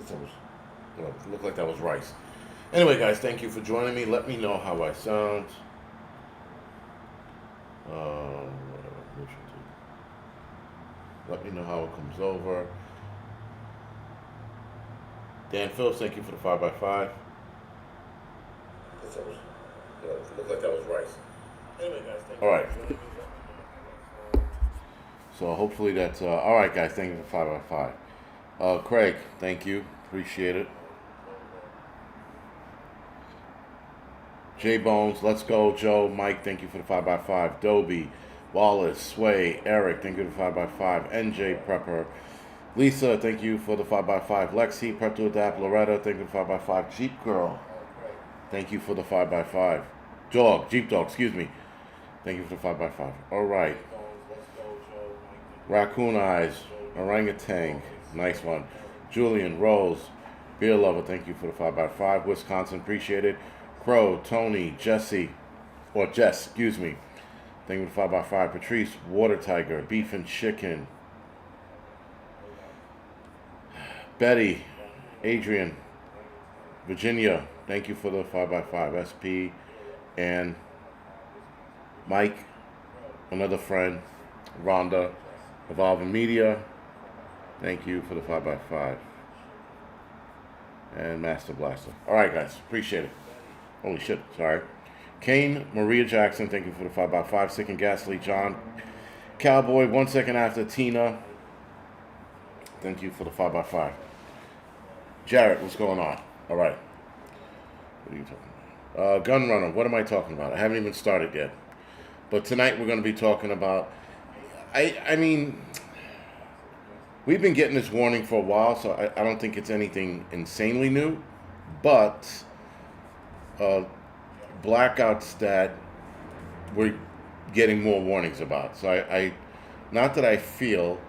That was, it looked like that was rice. Anyway, guys, thank you for joining me. Let me know how I sound. Let me know how it comes over. Dan Phillips, thank you for the 5x5. That was, it looked like that was rice. Anyway, guys, thank you. All right. So hopefully that's all right, guys. Thank you for 5x5. Craig, thank you. Appreciate it. J Bones, let's go. Joe, Mike, thank you for the 5x5. Dobie, Wallace, Sway, Eric, thank you for the 5x5. NJ Prepper, Lisa, thank you for the 5x5. Lexi, Prep to Adapt. Loretta, thank you for the 5x5. Jeep Girl, thank you for the 5x5. Jeep Dog, excuse me. Thank you for the 5x5. All right. Raccoon Eyes, Orangutan, nice one. Julian, Rose, Beer Lover, thank you for the 5x5. Wisconsin, appreciate it. Crow, Tony, Jesse, or Jess, excuse me. Thank you for the 5x5. Patrice, Water Tiger, Beef and Chicken. Betty, Adrian, Virginia, thank you for the 5x5. SP, and Mike, another friend, Rhonda, Evolving Media, thank you for the 5x5. And Master Blaster. All right, guys, appreciate it. Holy shit, sorry. Kane, Maria Jackson, thank you for the 5x5. Sick and Ghastly, John. Cowboy, 1 second after Tina, thank you for the 5x5. Jarrett, what's going on? All right. What are you talking about? Gun Runner, what am I talking about? I haven't even started yet. But tonight we're going to be talking about, I mean, we've been getting this warning for a while, so I don't think it's anything insanely new. But blackouts that we're getting more warnings about. So I not that I feel,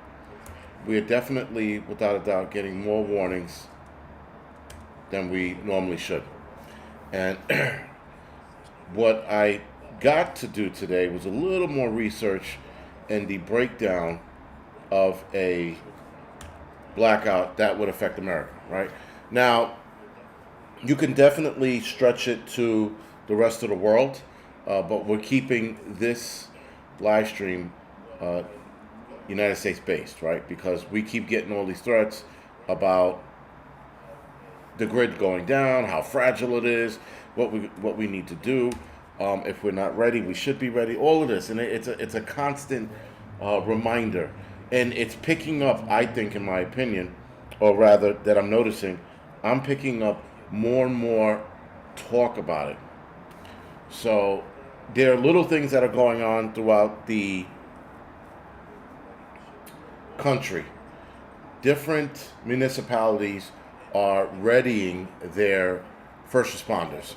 we are definitely, without a doubt, getting more warnings than we normally should. And what I got to do today was a little more research and the breakdown of a blackout that would affect America, right? Now, you can definitely stretch it to the rest of the world, but we're keeping this live stream United States based, right? Because we keep getting all these threats about the grid going down, how fragile it is, what we need to do. If we're not ready, we should be ready. All of this, and it's a constant reminder, and it's picking up. I think, in my opinion, or rather, that I'm noticing, I'm picking up more and more talk about it. So there are little things that are going on throughout the country. Different municipalities are readying their first responders.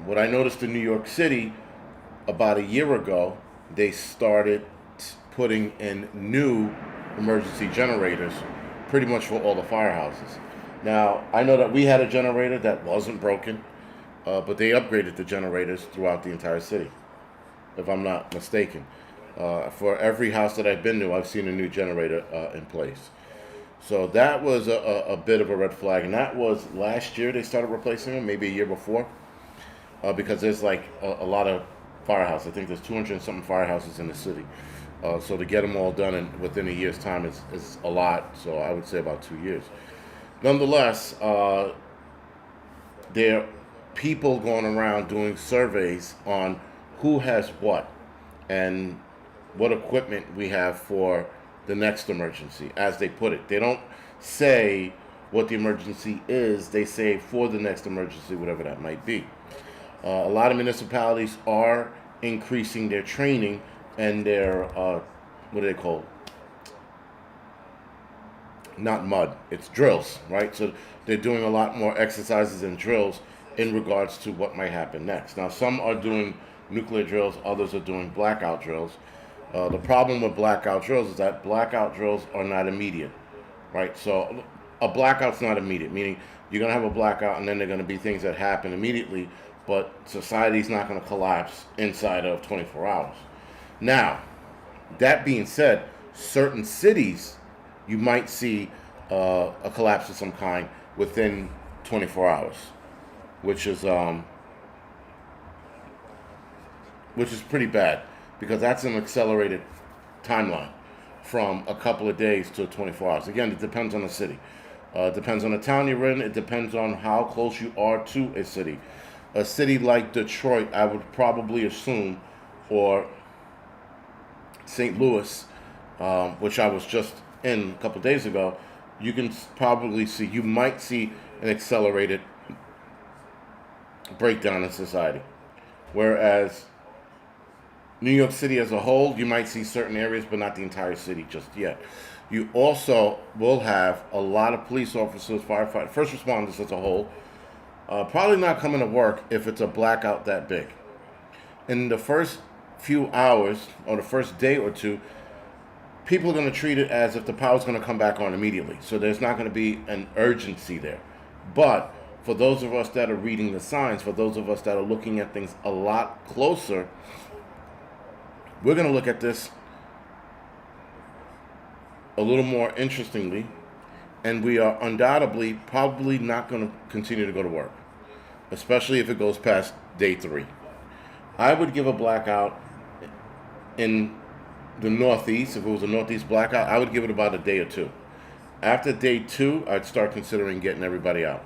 What I noticed in New York City about a year ago, they started putting in new emergency generators pretty much for all the firehouses. Now, I know that we had a generator that wasn't broken, but they upgraded the generators throughout the entire city, if I'm not mistaken. For every house that I've been to, I've seen a new generator in place. So that was a bit of a red flag, and that was last year they started replacing them, maybe a year before, because there's like a lot of firehouses. I think there's 200 and something firehouses in the city. So to get them all done within a year's time is a lot, so I would say about 2 years. Nonetheless, there are people going around doing surveys on who has what and what equipment we have for the next emergency, as they put it. They don't say what the emergency is, they say for the next emergency, whatever that might be. A lot of municipalities are increasing their training and their, what do they call? Not mud, it's drills, right? So they're doing a lot more exercises and drills in regards to what might happen next. Now, some are doing nuclear drills, others are doing blackout drills. The problem with blackout drills is that blackout drills are not immediate, right? So a blackout's not immediate, meaning you're going to have a blackout and then there are going to be things that happen immediately, but society's not going to collapse inside of 24 hours. Now, that being said, certain cities, you might see a collapse of some kind within 24 hours, which is pretty bad because that's an accelerated timeline from a couple of days to 24 hours. Again, it depends on the city. It depends on the town you're in. It depends on how close you are to a city. A city like Detroit, I would probably assume, or St. Louis, which I was just in a couple of days ago, you might see an accelerated breakdown in society. Whereas New York City as a whole, you might see certain areas, but not the entire city just yet. You also will have a lot of police officers, firefighters, first responders as a whole, probably not coming to work if it's a blackout that big. In the first few hours or the first day or two, people are going to treat it as if the power's going to come back on immediately. So there's not going to be an urgency there. But for those of us that are reading the signs, for those of us that are looking at things a lot closer, we're going to look at this a little more interestingly, and we are undoubtedly probably not going to continue to go to work, especially if it goes past day 3. I would give a blackout in the Northeast. If it was a Northeast blackout, I would give it about a day or 2. After day 2, I'd start considering getting everybody out.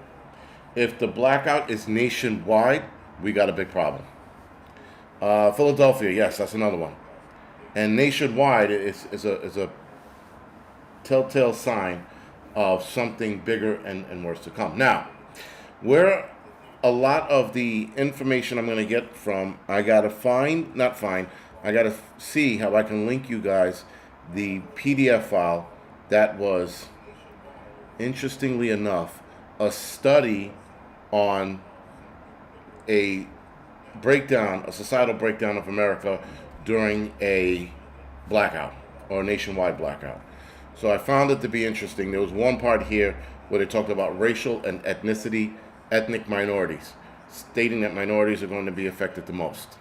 If the blackout is nationwide, we got a big problem. Philadelphia, yes, that's another one. And nationwide is a telltale sign of something bigger and worse to come. Now, where a lot of the information I'm going to get from, I got to see how I can link you guys the PDF file that was, interestingly enough, a study on a societal breakdown of America during a blackout or a nationwide blackout. So I found it to be interesting. There was one part here where they talked about racial and ethnic minorities, stating that minorities are going to be affected the most.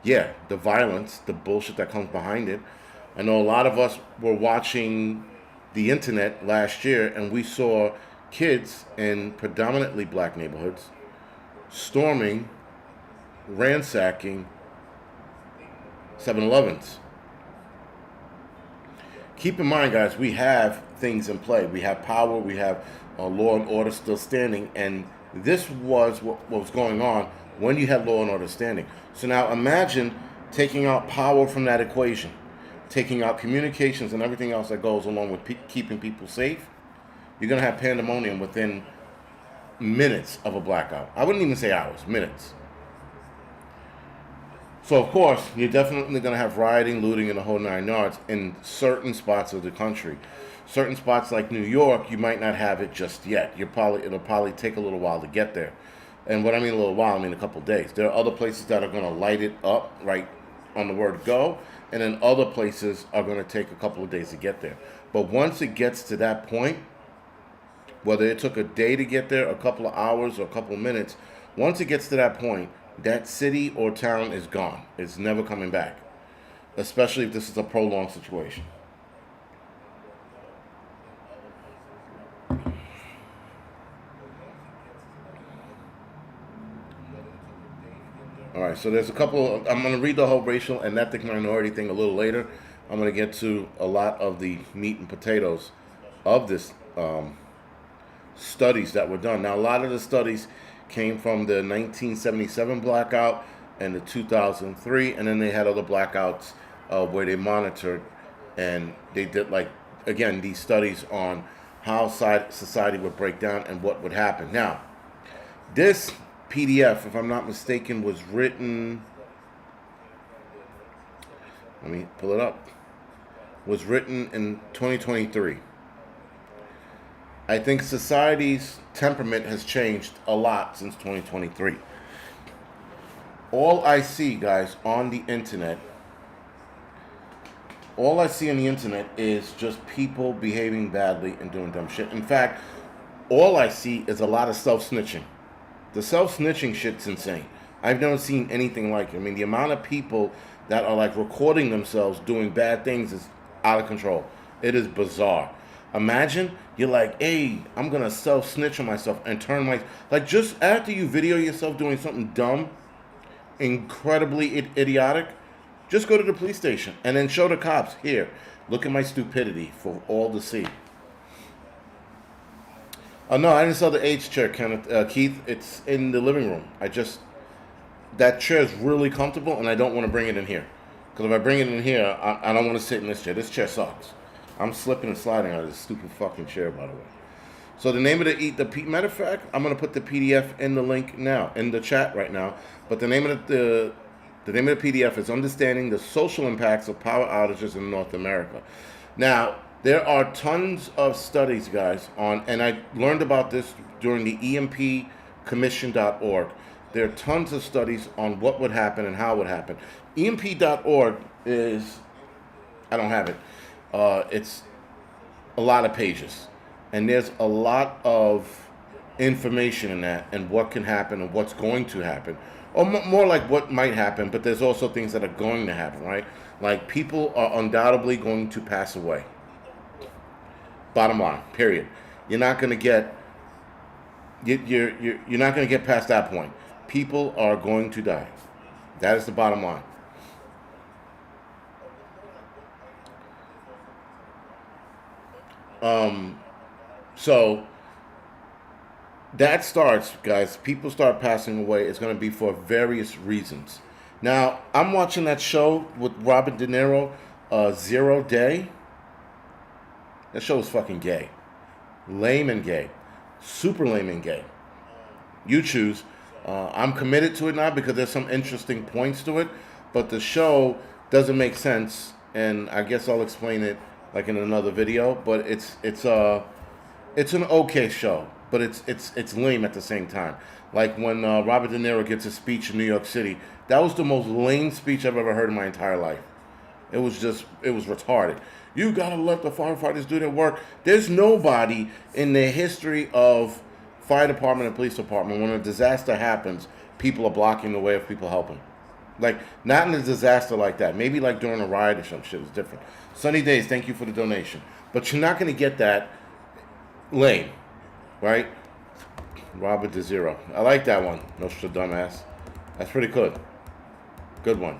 Yeah, the violence, the bullshit that comes behind it. I know a lot of us were watching the internet last year and we saw kids in predominantly black neighborhoods storming, ransacking 7-Elevens. Keep in mind, guys, we have things in play. We have power. We have law and order still standing. And this was what was going on when you had law and order standing. So now imagine taking out power from that equation, taking out communications and everything else that goes along with keeping people safe. You're going to have pandemonium within minutes of a blackout. I wouldn't even say hours, minutes. So, of course, you're definitely going to have rioting, looting, and the whole 9 yards in certain spots of the country. Certain spots like New York, you might not have it just yet. It'll probably take a little while to get there. And what I mean a little while, I mean a couple of days. There are other places that are going to light it up right on the word go, and then other places are going to take a couple of days to get there. But once it gets to that point, whether it took a day to get there, a couple of hours, or a couple of minutes, once it gets to that point, that city or town is gone. It's never coming back, especially if this is a prolonged situation. All right, so there's a couple. I'm going to read the whole racial and ethnic minority thing a little later. I'm going to get to a lot of the meat and potatoes of this studies that were done. Now, a lot of the studies came from the 1977 blackout and the 2003, and then they had other blackouts where they monitored and they did, like, again, these studies on how society would break down and what would happen. Now, this PDF, if I'm not mistaken, was written, let me pull it up, was written in 2023. I think society's temperament has changed a lot since 2023. All I see, guys, on the internet, is just people behaving badly and doing dumb shit. In fact, all I see is a lot of self-snitching. The self-snitching shit's insane. I've never seen anything like it. I mean, the amount of people that are like recording themselves doing bad things is out of control. It is bizarre. Imagine you're like, hey, I'm gonna self-snitch on myself and turn my, like, just after you video yourself doing something dumb, incredibly idiotic, just go to the police station and then show the cops, here, look at my stupidity for all to see. No, I didn't sell the H chair, Keith. It's in the living room. That chair is really comfortable, and I don't want to bring it in here. Because if I bring it in here, I don't want to sit in this chair. This chair sucks. I'm slipping and sliding out of this stupid fucking chair, by the way. So the name of matter of fact, I'm gonna put the PDF in the link now, in the chat right now. But the name of the name of the PDF is Understanding the Social Impacts of Power Outages in North America. Now, there are tons of studies, guys, and I learned about this during the EMPcommission.org. There are tons of studies on what would happen and how it would happen. EMP.org is, I don't have it. It's a lot of pages. And there's a lot of information in that and what can happen and what's going to happen. Or more like what might happen, but there's also things that are going to happen, right? Like people are undoubtedly going to pass away. Bottom line, period. You're not going to get you're not going to get past that point. People are going to die. That is the bottom line. So that starts, guys. People start passing away. It's going to be for various reasons. Now, I'm watching that show with Robert De Niro, 0 Day. That show is fucking gay. Lame and gay. Super lame and gay. You choose. I'm committed to it now because there's some interesting points to it, but the show doesn't make sense, and I guess I'll explain it like in another video. But it's an okay show, but it's lame at the same time. Like when Robert De Niro gives a speech in New York City, that was the most lame speech I've ever heard in my entire life. It was retarded. You gotta let the firefighters do their work. There's nobody in the history of fire department and police department, when a disaster happens, people are blocking the way of people helping. Like, not in a disaster like that. Maybe like during a riot or some shit is different. Sunny Days, thank you for the donation. But you're not going to get that lame, right? Robert De Zero. I like that one. Nostradamus. That's pretty good. Good one.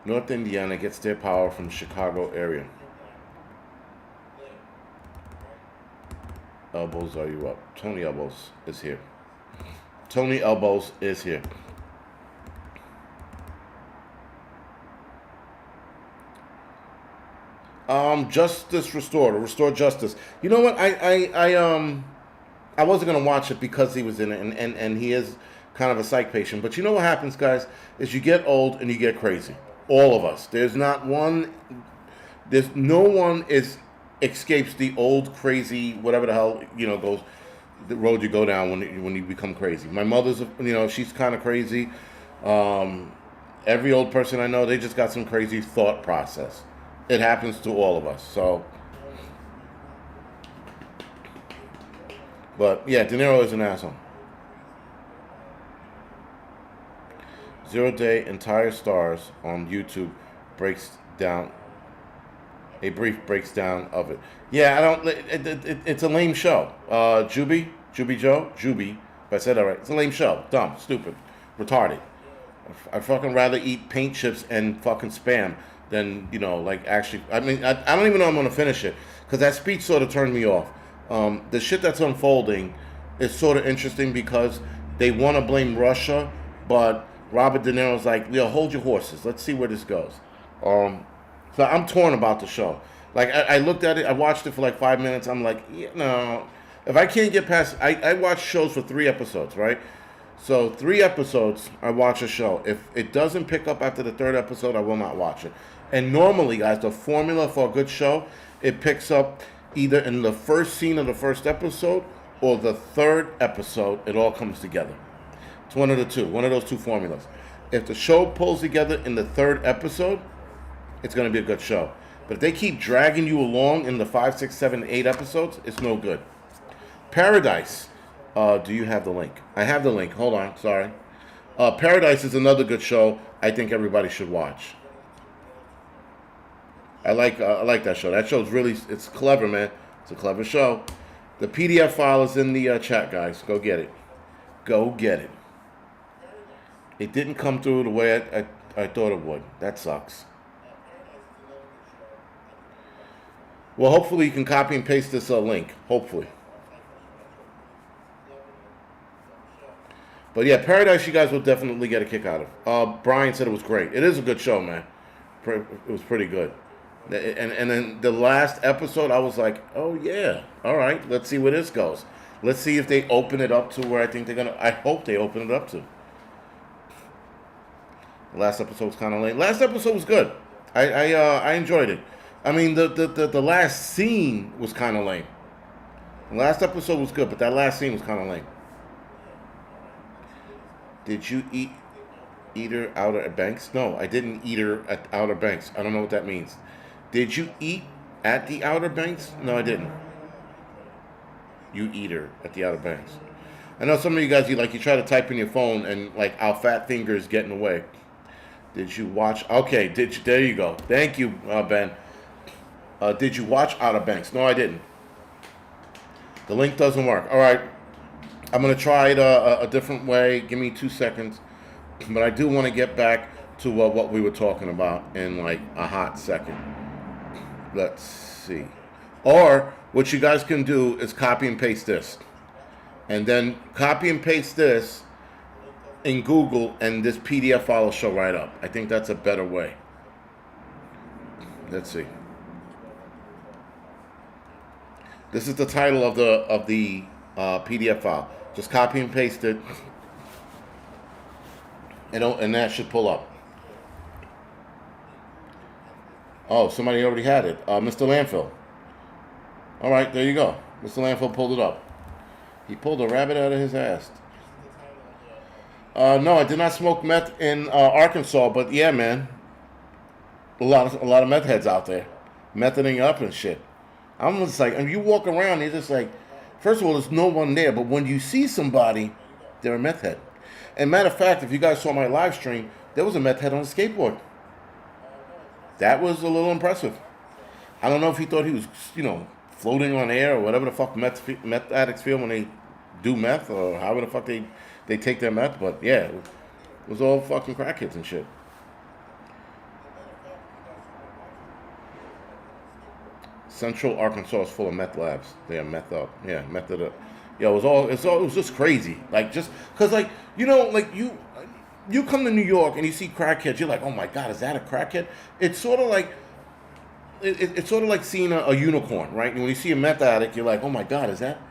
North Indiana gets their power from Chicago area. Elbows, are you up? Tony Elbows is here. Tony Elbows is here. Justice Restored, Restore Justice. You know what? I wasn't gonna watch it because he was in it, and he is kind of a psych patient. But you know what happens, guys, is you get old and you get crazy. All of us. There's no one escapes the old crazy, whatever the hell, goes, the road you go down when you become crazy. My mother's, she's kind of crazy. Every old person I know, they just got some crazy thought process. It happens to all of us. So, but yeah, De Niro is an asshole. 0 Day Entire Stars on YouTube breaks down a brief breaks down of it. Yeah, I don't. It's a lame show. Juby, if I said that right, it's a lame show. Dumb, stupid, retarded. I'd fucking rather eat paint chips and fucking Spam than actually. I mean, I don't even know I'm gonna finish it because that speech sort of turned me off. The shit that's unfolding is sort of interesting because they want to blame Russia, but Robert De Niro's like, hold your horses. Let's see where this goes. So I'm torn about the show. Like, I looked at it. I watched it for like 5 minutes. I'm like, if I can't get past, I watch shows for 3 episodes, right? So 3 episodes, I watch a show. If it doesn't pick up after the 3rd episode, I will not watch it. And normally, guys, the formula for a good show, it picks up either in the first scene of the 1st episode or the 3rd episode. It all comes together. It's one of the two. One of those 2 formulas. If the show pulls together in the 3rd episode, it's going to be a good show. But if they keep dragging you along in the 5, 6, 7, 8 episodes, it's no good. Paradise. Do you have the link? I have the link. Hold on. Sorry. Paradise is another good show. I think everybody should watch. I like that show. That show's really it's clever, man. It's a clever show. The PDF file is in the chat, guys. Go get it. Go get it. It didn't come through the way I thought it would. That sucks. Well, hopefully you can copy and paste this link. Hopefully. But yeah, Paradise, you guys will definitely get a kick out of. Brian said it was great. It is a good show, man. It was pretty good. And then the last episode, I was like, oh yeah, all right, let's see where this goes. Let's see if they open it up to where I think they're gonna. I hope they open it up to. The last episode was kind of lame. Last episode was good. I enjoyed it. I mean, the last scene was kind of lame. The last episode was good, but that last scene was kind of lame. Did you eat Eater Outer Banks? No, I didn't eat her at Outer Banks. I don't know what that means. Did you eat at the Outer Banks? No, I didn't. You eat her at the Outer Banks. I know some of you guys, you try to type in your phone and like our fat fingers get in the way. Did you watch? Okay, there you go. Thank you, Ben. Did you watch Outer Banks? No, I didn't. The link doesn't work. All right. I'm going to try it a different way. Give me 2 seconds. But I do want to get back to what we were talking about in like a hot second. Let's see. Or what you guys can do is copy and paste this. And then copy and paste this in Google and this PDF file will show right up. I think that's a better way. Let's see. This is the title of the PDF file. Just copy and paste it, and that should pull up. Oh, somebody already had it. Mr. Landfill. All right, there you go. Mr. Landfill pulled it up. He pulled a rabbit out of his ass. No, I did not smoke meth in Arkansas, but yeah, man, a lot of meth heads out there, methoding up and shit. I'm just like, and you walk around, you're just like, first of all, there's no one there, but when you see somebody, they're a meth head. And matter of fact, if you guys saw my live stream, there was a meth head on a skateboard. That was a little impressive. I don't know if he thought he was, floating on air or whatever the fuck meth addicts feel when they do meth, or however the fuck they take their meth, but yeah, it was all fucking crackheads and shit. Central Arkansas is full of meth labs. They are meth up. Yeah, method up. Yeah, it was just crazy. Like, just, cause like, you come to New York and you see crackheads, you're like, oh my God, is that a crackhead? It's sort of like, it's sort of like seeing a unicorn, right? And when you see a meth addict, you're like, oh my God, is that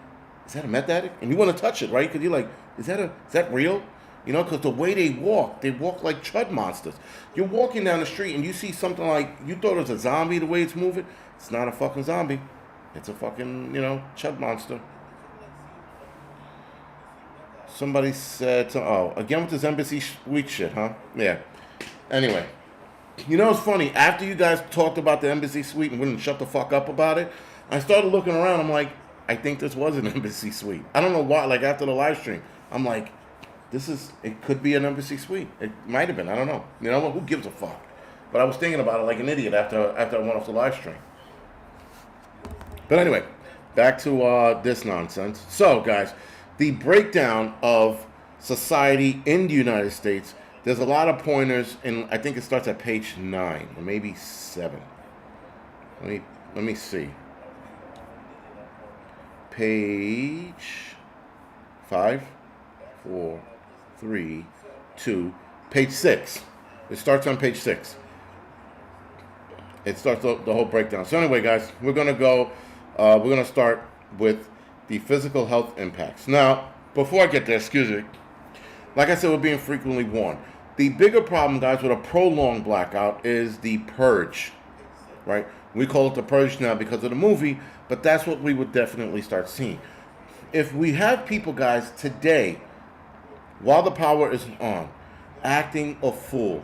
a meth addict? And you want to touch it, right? Because you're like, is that real? Because the way they walk like chud monsters. You're walking down the street and you see something like, you thought it was a zombie the way it's moving. It's not a fucking zombie. It's a fucking, chud monster. Somebody said, again with this Embassy Suite shit, huh? Yeah. Anyway. It's funny. After you guys talked about the Embassy Suite and wouldn't shut the fuck up about it, I started looking around. I'm like, I think this was an Embassy Suite. I don't know why. Like, after the live stream, I'm like, it could be an Embassy Suite. It might have been. I don't know. You know what? Who gives a fuck? But I was thinking about it like an idiot after I went off the live stream. But anyway, back to this nonsense. So, guys, the breakdown of society in the United States, there's a lot of pointers, and I think it starts at page 9, or maybe 7. Let me see. Page 5, 4, 3, 2, page 6. It starts on page 6. It starts the whole breakdown. So anyway, guys, we're going to start with the physical health impacts. Now, before I get there, excuse me, like I said, we're being frequently warned. The bigger problem, guys, with a prolonged blackout is the purge, right? We call it the purge now because of the movie, but that's what we would definitely start seeing. If we have people, guys, today, while the power is on, acting a fool,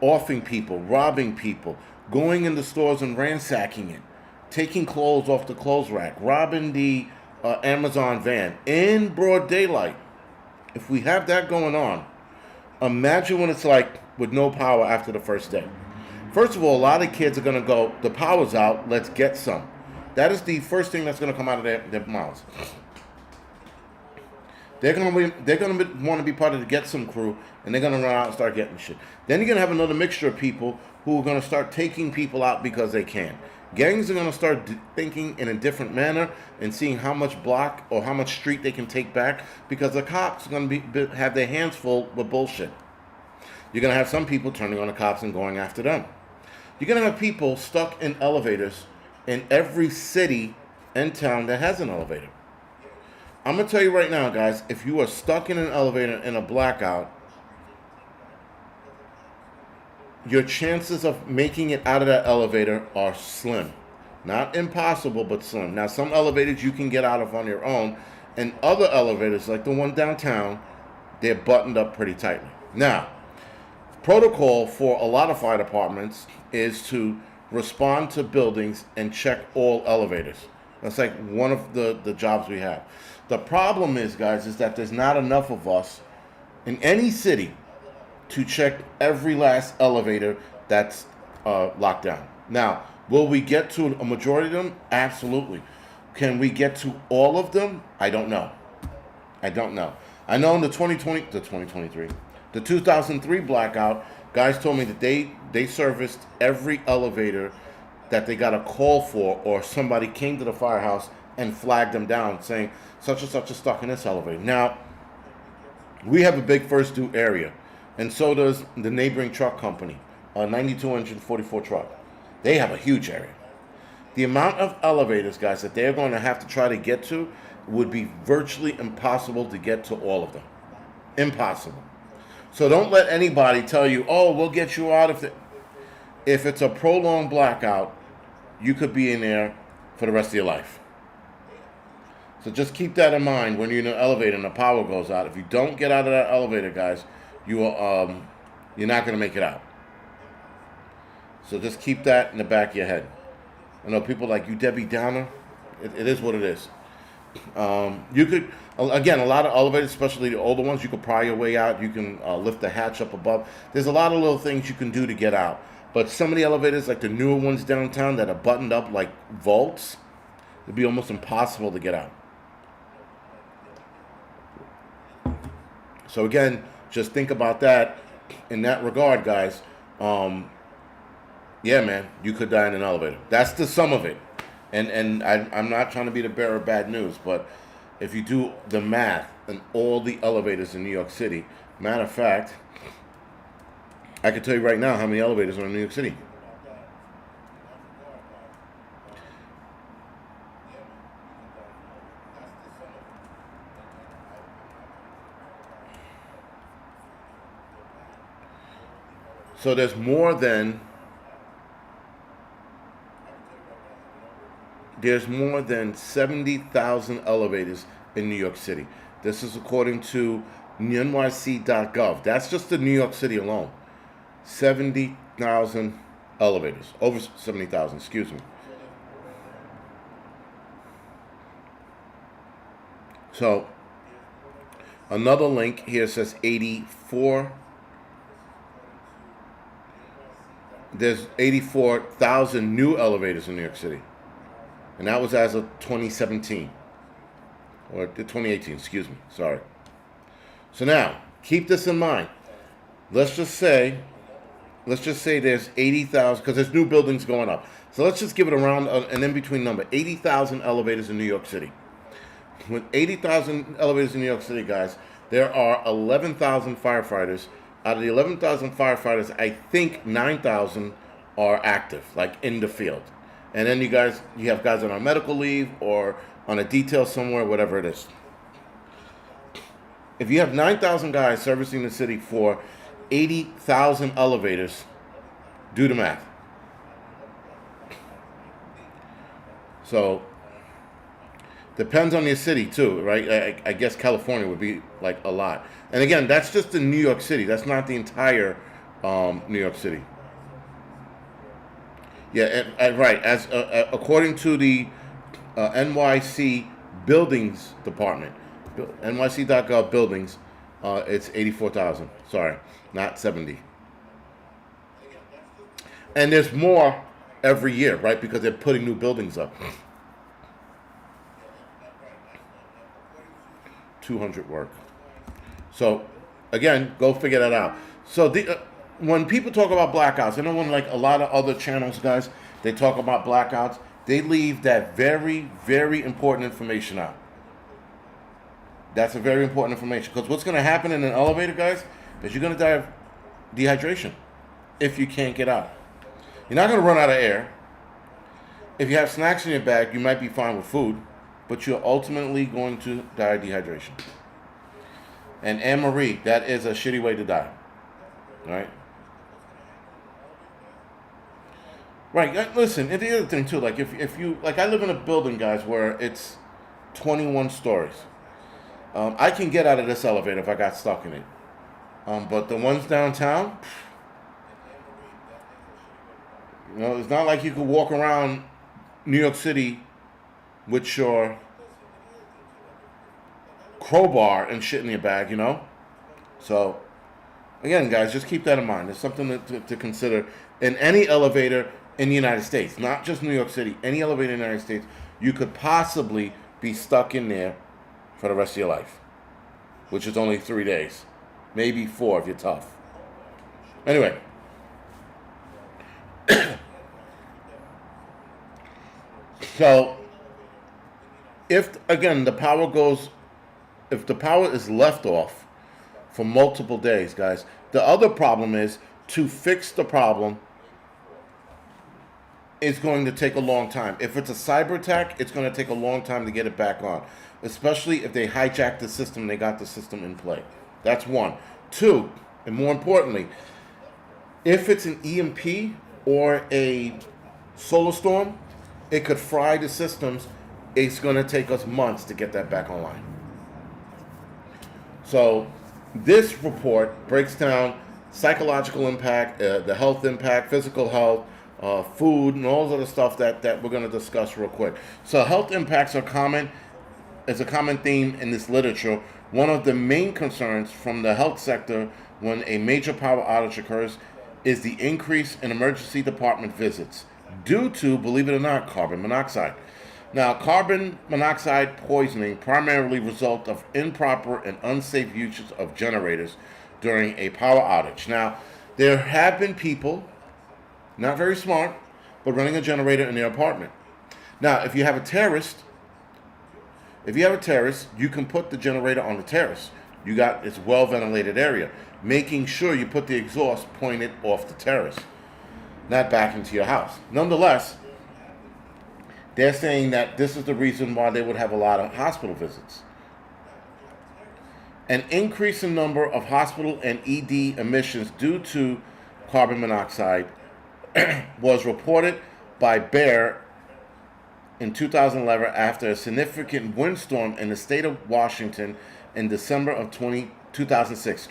offing people, robbing people, going into stores and ransacking it, taking clothes off the clothes rack, robbing the Amazon van in broad daylight. If we have that going on, Imagine what it's like with no power after the first day. First of all, a lot of kids are going to go, the power's out, let's get some. That is the first thing that's going to come out of their mouths. They're gonna want to be part of the get some crew, and they're gonna run out and start getting shit. Then you're gonna have another mixture of people who are gonna start taking people out because they can. Gangs are gonna start thinking in a different manner and seeing how much block or how much street they can take back because the cops are gonna have their hands full with bullshit. You're gonna have some people turning on the cops and going after them. You're gonna have people stuck in elevators in every city and town that has an elevator. I'm going to tell you right now, guys, if you are stuck in an elevator in a blackout, your chances of making it out of that elevator are slim. Not impossible, but slim. Now, some elevators you can get out of on your own, and other elevators, like the one downtown, they're buttoned up pretty tightly. Now, protocol for a lot of fire departments is to respond to buildings and check all elevators. That's like one of the jobs we have. The problem is, guys, is that there's not enough of us in any city to check every last elevator that's locked down. Now, will we get to a majority of them? Absolutely. Can we get to all of them? I don't know. I know in the 2003 blackout, guys told me that they serviced every elevator that they got a call for, or somebody came to the firehouse and flagged them down saying such and such is stuck in this elevator. Now, we have a big first due area, and so does the neighboring truck company, a 92 engine 44 truck. They have a huge area. The amount of elevators, guys, that they're going to have to try to get to would be virtually impossible to get to all of them. Impossible. So don't let anybody tell you, oh, we'll get you out if it's a prolonged blackout, you could be in there for the rest of your life. So just keep that in mind when you're in an elevator and the power goes out. If you don't get out of that elevator, guys, you're not going to make it out. So just keep that in the back of your head. I know people like you, Debbie Downer. It is what it is. You could, again, a lot of elevators, especially the older ones, you could pry your way out. You can lift the hatch up above. There's a lot of little things you can do to get out. But some of the elevators, like the newer ones downtown that are buttoned up like vaults, it'd be almost impossible to get out. So again, just think about that in that regard, guys. Yeah, man, you could die in an elevator. That's the sum of it. And I'm not trying to be the bearer of bad news, but if you do the math and all the elevators in New York City, matter of fact, I can tell you right now how many elevators are in New York City. So there's more than 70,000 elevators in New York City. This is according to nyc.gov. That's just the New York City alone. 70,000 elevators. Over 70,000, excuse me. So another link here says 84. There's 84,000 new elevators in New York City. And that was as of 2017. Or 2018, excuse me. Sorry. So now, keep this in mind. Let's just say there's 80,000, because there's new buildings going up. So let's just give it around an in-between number. 80,000 elevators in New York City. With 80,000 elevators in New York City, guys, there are 11,000 firefighters. Out of the 11,000 firefighters, I think 9,000 are active, like in the field. And then you have guys on medical leave or on a detail somewhere, whatever it is. If you have 9,000 guys servicing the city for 80,000 elevators, do the math. So, depends on your city too, right? I guess California would be like a lot. And again, that's just in New York City. That's not the entire New York City. Yeah, right. As according to the NYC Buildings Department, NYC.gov buildings, It's 84,000. Sorry, not 70. And there's more every year, right? Because they're putting new buildings up. 200 work. So, again, go figure that out. So, when people talk about blackouts, I know when like a lot of other channels, guys, they talk about blackouts, they leave that very, very important information out. That's a very important information because what's going to happen in an elevator, guys, is you're going to die of dehydration if you can't get out. You're not going to run out of air. If you have snacks in your bag, you might be fine with food, but you're ultimately going to die of dehydration. And Anne-Marie, that is a shitty way to die. Right? Right. Listen, and the other thing too, like if you like, I live in a building, guys, where it's 21 stories. I can get out of this elevator if I got stuck in it. But the ones downtown, it's not like you could walk around New York City with your crowbar and shit in your bag, So, again, guys, just keep that in mind. It's something to consider in any elevator in the United States, not just New York City. Any elevator in the United States, you could possibly be stuck in there for the rest of your life, which is only 3 days, maybe 4 if you're tough. Anyway. So, if the power is left off for multiple days, guys, the other problem is to fix the problem is going to take a long time. If it's a cyber attack, it's going to take a long time to get it back on, especially if they hijack the system and they got the system in play. That's one. Two, and more importantly, if it's an EMP or a solar storm, it could fry the systems. It's going to take us months to get that back online. So this report breaks down psychological impact, the health impact, physical health, food, and all this other stuff that we're going to discuss real quick. So health impacts are common. It's a common theme in this literature. One of the main concerns from the health sector when a major power outage occurs is the increase in emergency department visits due to, believe it or not, carbon monoxide. Now, carbon monoxide poisoning primarily results of improper and unsafe usage of generators during a power outage. Now, there have been people, not very smart, but running a generator in their apartment. Now, if you have a terrace, you can put the generator on the terrace. It's a well-ventilated area, making sure you put the exhaust pointed off the terrace, not back into your house. Nonetheless, they're saying that this is the reason why they would have a lot of hospital visits. An increase in number of hospital and ED admissions due to carbon monoxide was reported by Bayer in 2011 after a significant windstorm in the state of Washington in December of 2006.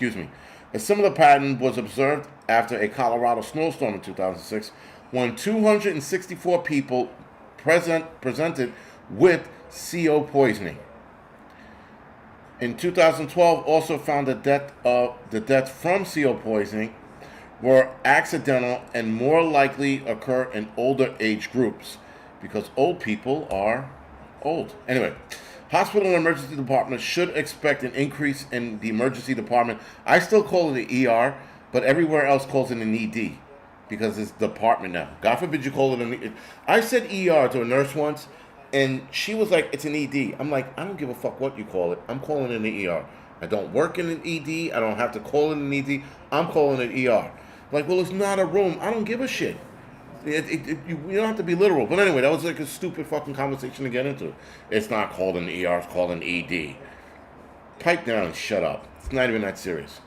A similar pattern was observed after a Colorado snowstorm in 2006 when 264 people presented with CO poisoning. In 2012, also found the deaths from CO poisoning were accidental and more likely occur in older age groups because old people are old. Anyway, hospital and emergency departments should expect an increase in the emergency department. I still call it the ER, but everywhere else calls it an ED because it's department now. God forbid you call it an ED. I said ER to a nurse once, and she was like, it's an ED. I'm like, I don't give a fuck what you call it. I'm calling it an ER. I don't work in an ED. I don't have to call it an ED. I'm calling it ER. Like, well, it's not a room. I don't give a shit. You don't have to be literal. But anyway, that was like a stupid fucking conversation to get into. It's not called an ER. It's called an ED. Pipe down and shut up. It's not even that serious.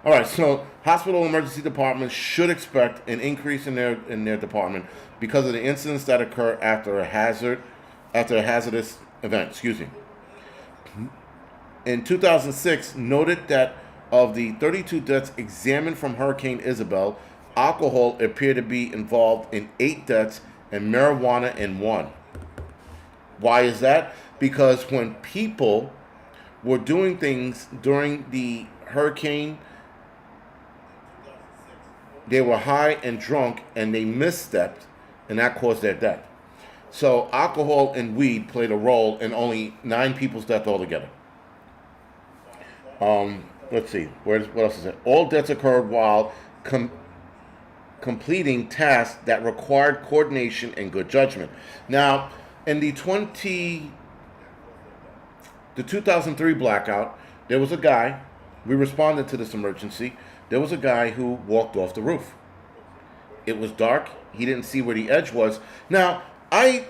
All right, so hospital emergency departments should expect an increase in their department because of the incidents that occur after a hazardous event. In 2006, noted that of the 32 deaths examined from Hurricane Isabel, alcohol appeared to be involved in 8 deaths and marijuana in 1. Why is that? Because when people were doing things during the hurricane. They were high and drunk and they misstepped, and that caused their death. So alcohol and weed played a role in only 9 people's death altogether. Let's see, what else is it? All deaths occurred while completing tasks that required coordination and good judgment. Now, in the 2003 blackout, there was a guy. We responded to this emergency. There was a guy who walked off the roof. It was dark. He didn't see where the edge was. Now, I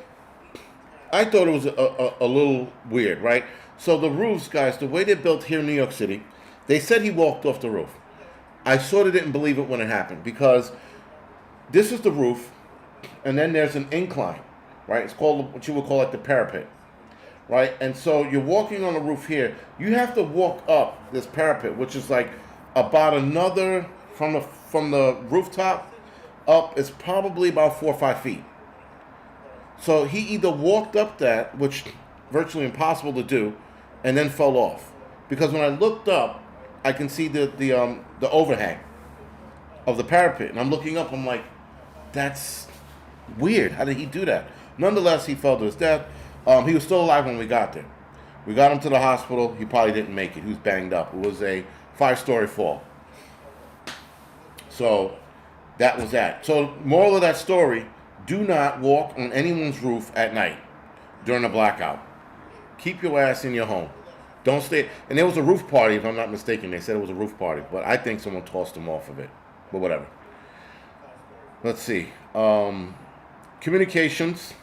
thought it was a little weird, right? So the roofs, guys, the way they're built here in New York City, they said he walked off the roof. I sort of didn't believe it when it happened because this is the roof, and then there's an incline, right? It's called what you would call like the parapet, right? And so you're walking on the roof here. You have to walk up this parapet, which is like about another from the rooftop up. It's probably about 4 or 5 feet. So he either walked up that, which virtually impossible to do, and then fell off. Because when I looked up, I can see the overhang of the parapet, and I'm looking up. I'm like, that's weird. How did he do that? Nonetheless, he fell to his death. He was still alive when we got there. We got him to the hospital. He probably didn't make it. He was banged up. It was a 5-story fall. So that was that. So moral of that story, do not walk on anyone's roof at night during a blackout. Keep your ass in your home. Don't stay. And there was a roof party, if I'm not mistaken. They said it was a roof party, but I think someone tossed him off of it. But whatever. Let's see. Communications.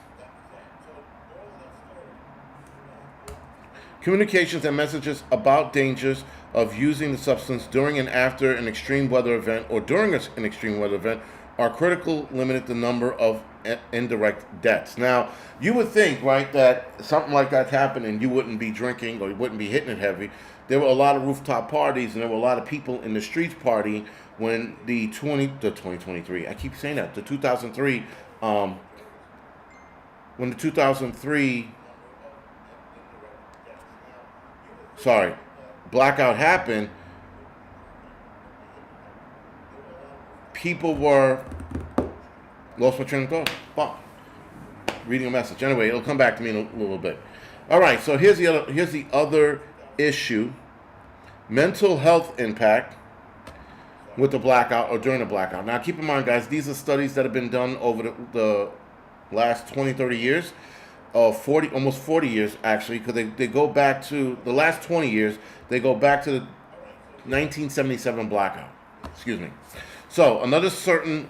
Communications and messages about dangers of using the substance during and after an extreme weather event or during an extreme weather event are critical, limited the number of indirect deaths. Now, you would think, right, that something like that happened and you wouldn't be drinking or you wouldn't be hitting it heavy. There were a lot of rooftop parties and there were a lot of people in the streets partying when the 2023, I keep saying that, the 2003, when the 2003, blackout happened, people were, lost my train of thought. Fuck. Reading a message. Anyway, it'll come back to me in a little bit. All right, so here's the other issue. Mental health impact with the blackout or during the blackout. Now, keep in mind, guys, these are studies that have been done over the last 20, 30 years. 40, almost 40 years, actually, because they go back to the last 20 years. They go back to the 1977 blackout. Excuse me. So, another certain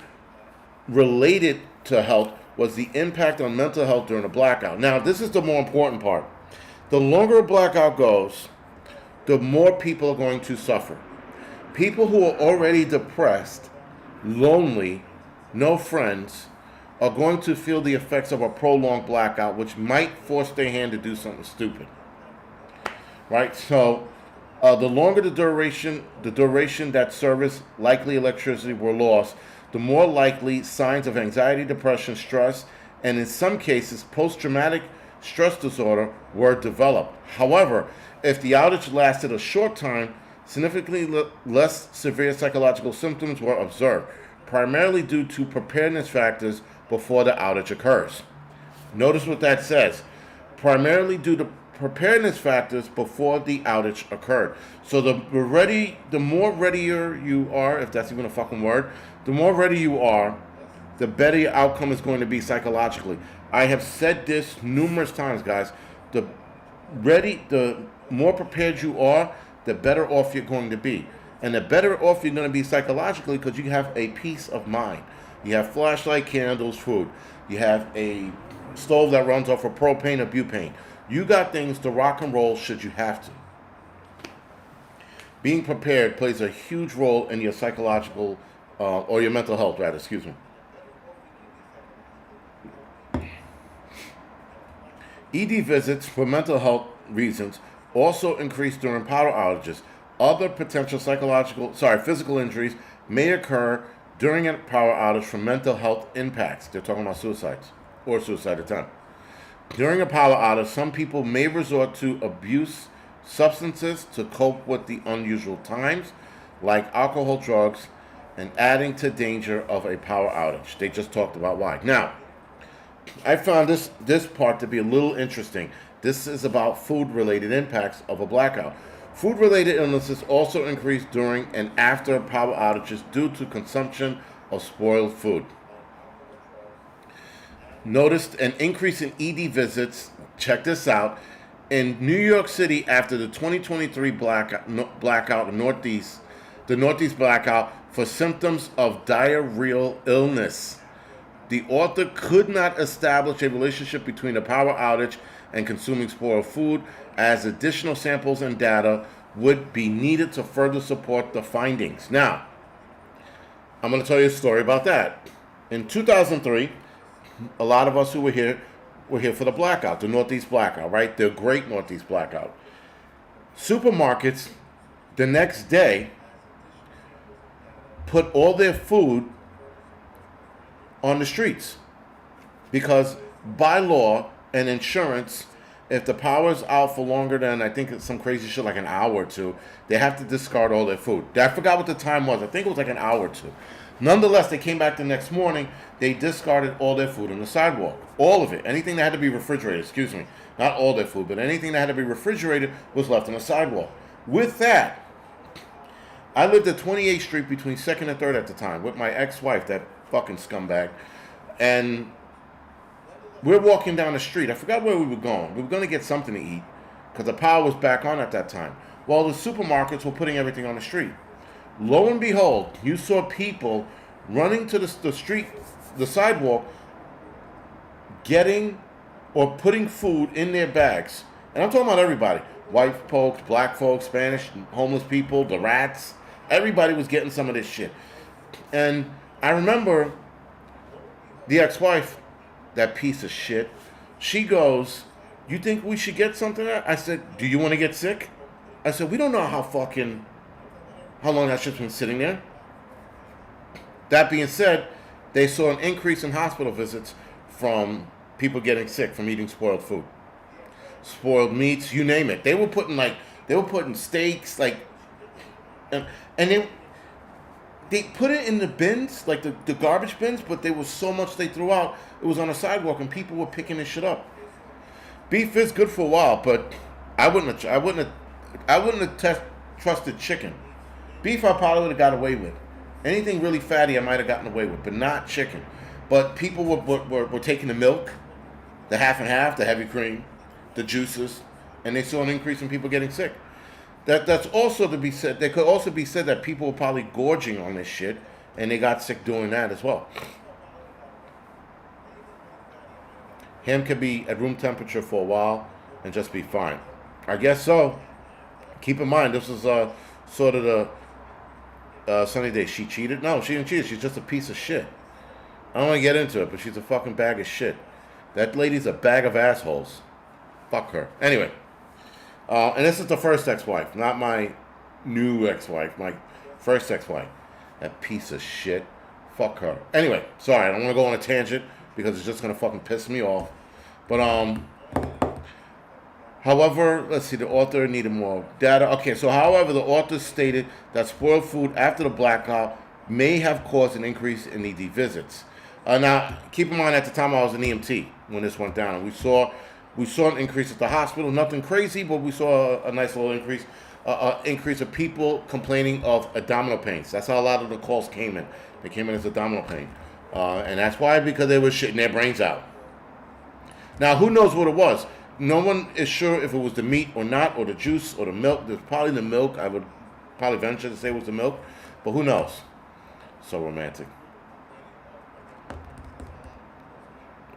related to health was the impact on mental health during a blackout. Now, this is the more important part. The longer a blackout goes, the more people are going to suffer. People who are already depressed, lonely, no friends, are going to feel the effects of a prolonged blackout, which might force their hand to do something stupid. Right? So, the longer the duration that service, likely electricity were lost, the more likely signs of anxiety, depression, stress, and in some cases, post-traumatic stress disorder were developed. However, if the outage lasted a short time, significantly less severe psychological symptoms were observed, primarily due to preparedness factors before the outage occurs. Notice what that says. Primarily due to preparedness factors before the outage occurred. So the more readier you are, if that's even a fucking word, the more ready you are, the better your outcome is going to be psychologically. I have said this numerous times, guys. The more prepared you are, the better off you're going to be. And the better off you're going to be psychologically because you have a peace of mind. You have flashlight, candles, food. You have a stove that runs off of propane or butane. You got things to rock and roll should you have to. Being prepared plays a huge role in your psychological, or your mental health, rather, excuse me. ED visits for mental health reasons also increase during power outages. Other potential physical injuries may occur during a power outage from mental health impacts. They're talking about suicides or suicide attempt. During a power outage, some people may resort to abuse substances to cope with the unusual times, like alcohol, drugs, and adding to danger of a power outage. They just talked about why. Now, I found this part to be a little interesting. This is about food-related impacts of a blackout. Food-related illnesses also increase during and after power outages due to consumption of spoiled food. Noticed an increase in ED visits. Check this out. In New York City after the 2023 blackout in Northeast, the Northeast blackout for symptoms of diarrheal illness. The author could not establish a relationship between the power outage and consuming spoiled food, as additional samples and data would be needed to further support the findings. Now, I'm going to tell you a story about that. In 2003, a lot of us who were here for the blackout, the Northeast blackout, right? The great Northeast blackout. Supermarkets, the next day, put all their food on the streets because by law and insurance, if the power's out for longer than, I think it's some crazy shit like an hour or two, they have to discard all their food. I forgot what the time was. I think it was like an hour or two. Nonetheless, they came back the next morning. They discarded all their food on the sidewalk. All of it. Anything that had to be refrigerated, excuse me. Not all their food, but anything that had to be refrigerated was left on the sidewalk. With that, I lived at 28th Street between 2nd and 3rd at the time with my ex-wife, that fucking scumbag. And we're walking down the street. I forgot where we were going. We were going to get something to eat because the power was back on at that time. While the supermarkets were putting everything on the street. Lo and behold, you saw people running to the street, the sidewalk, getting or putting food in their bags. And I'm talking about everybody. White folks, black folks, Spanish, homeless people, the rats. Everybody was getting some of this shit. And I remember the ex-wife, that piece of shit, she goes, "You think we should get something?" I said, "Do you want to get sick?" I said, "We don't know how long that shit's been sitting there." That being said, they saw an increase in hospital visits from people getting sick from eating spoiled food. Spoiled meats, you name it. They were putting steaks, and they put it in the bins, like the garbage bins, but there was so much they threw out, it was on the sidewalk and people were picking this shit up. Beef is good for a while, but I wouldn't have trusted chicken. Beef I probably would have got away with. Anything really fatty I might have gotten away with, but not chicken. But people were taking the milk, the half and half, the heavy cream, the juices, and they saw an increase in people getting sick. That's also to be said. There could also be said that people were probably gorging on this shit, and they got sick doing that as well. Ham could be at room temperature for a while and just be fine. I guess so. Keep in mind, this is sort of the sunny day. She cheated? No, she didn't cheat. She's just a piece of shit. I don't want to get into it, but she's a fucking bag of shit. That lady's a bag of assholes. Fuck her. Anyway. And this is the first ex-wife, not my new ex-wife, my first ex-wife. That piece of shit. Fuck her. Anyway, sorry, I don't want to go on a tangent because it's just going to fucking piss me off. But, however, let's see, the author needed more data. Okay, so however, the author stated that spoiled food after the blackout may have caused an increase in ED visits. Now, keep in mind, at the time I was an EMT when this went down, and we saw an increase at the hospital. Nothing crazy, but we saw a nice little increase. Increase of people complaining of abdominal pains. That's how a lot of the calls came in. They came in as abdominal pain. And that's why, because they were shitting their brains out. Now, who knows what it was? No one is sure if it was the meat or not, or the juice, or the milk. There's probably the milk. I would probably venture to say it was the milk. But who knows? So romantic.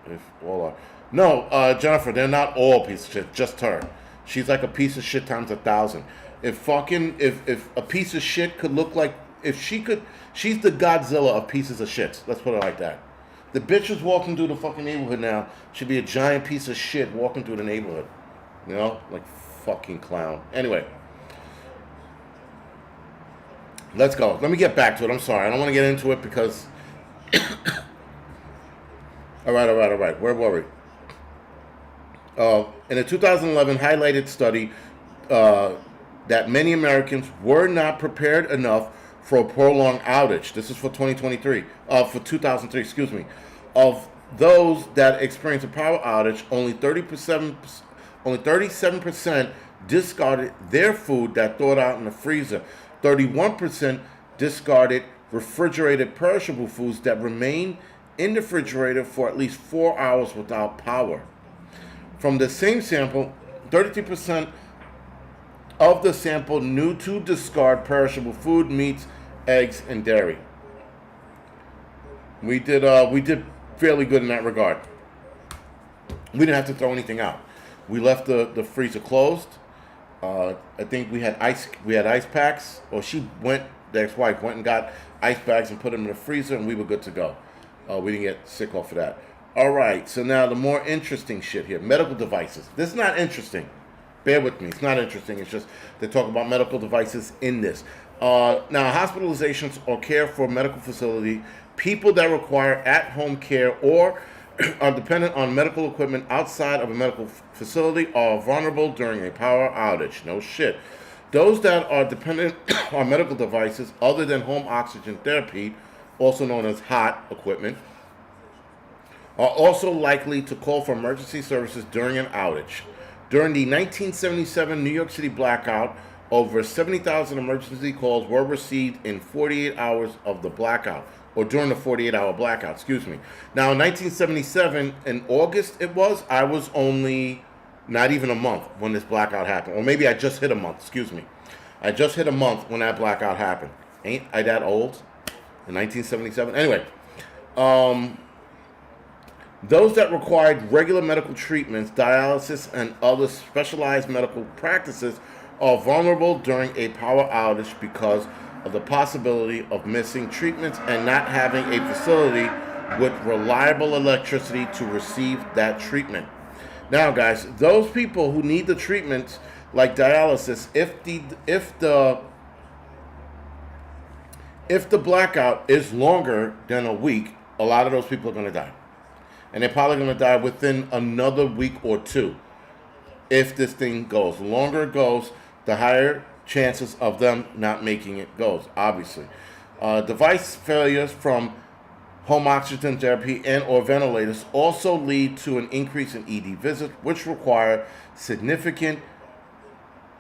If all are... No, Jennifer, they're not all pieces of shit. Just her. She's like a piece of shit times 1,000. If a piece of shit could look like... She's the Godzilla of pieces of shit. Let's put it like that. The bitch who's walking through the fucking neighborhood now should be a giant piece of shit walking through the neighborhood. You know? Like fucking clown. Anyway. Let's go. Let me get back to it. I'm sorry. I don't want to get into it because... All right. Where were we? In a 2011 highlighted study, that many Americans were not prepared enough for a prolonged outage. This is for 2023, for 2003, excuse me. Of those that experienced a power outage, only 37% discarded their food that thawed out in the freezer. 31% discarded refrigerated perishable foods that remained in the refrigerator for at least 4 hours without power. From the same sample, 33% of the sample knew to discard perishable food, meats, eggs, and dairy. We did fairly good in that regard. We didn't have to throw anything out. We left the freezer closed. I think we had ice packs, or the ex-wife went and got ice bags and put them in the freezer, and we were good to go. We didn't get sick off of that. All right, so now the more interesting shit here, medical devices. This is not interesting. Bear with me. It's not interesting. It's just they talk about medical devices in this. Now, hospitalizations or care for medical facility, people that require at-home care or are dependent on medical equipment outside of a medical facility are vulnerable during a power outage. No shit. Those that are dependent on medical devices other than home oxygen therapy, also known as HOT equipment, are also likely to call for emergency services during an outage. During the 1977 New York City blackout, over 70,000 emergency calls were received in 48 hours of the blackout, or during the 48-hour blackout, excuse me. Now, in 1977, in August I was only not even a month when this blackout happened. Or maybe I just hit a month, excuse me. I just hit a month when that blackout happened. Ain't I that old? In 1977? Anyway, those that required regular medical treatments, dialysis, and other specialized medical practices are vulnerable during a power outage because of the possibility of missing treatments and not having a facility with reliable electricity to receive that treatment. Now, guys, those people who need the treatments like dialysis, if the blackout is longer than a week, a lot of those people are going to die. And they're probably going to die within another week or two. If this thing goes, the longer it goes, the higher chances of them not making it goes, obviously. Device failures from home oxygen therapy and or ventilators also lead to an increase in ED visits, which require significant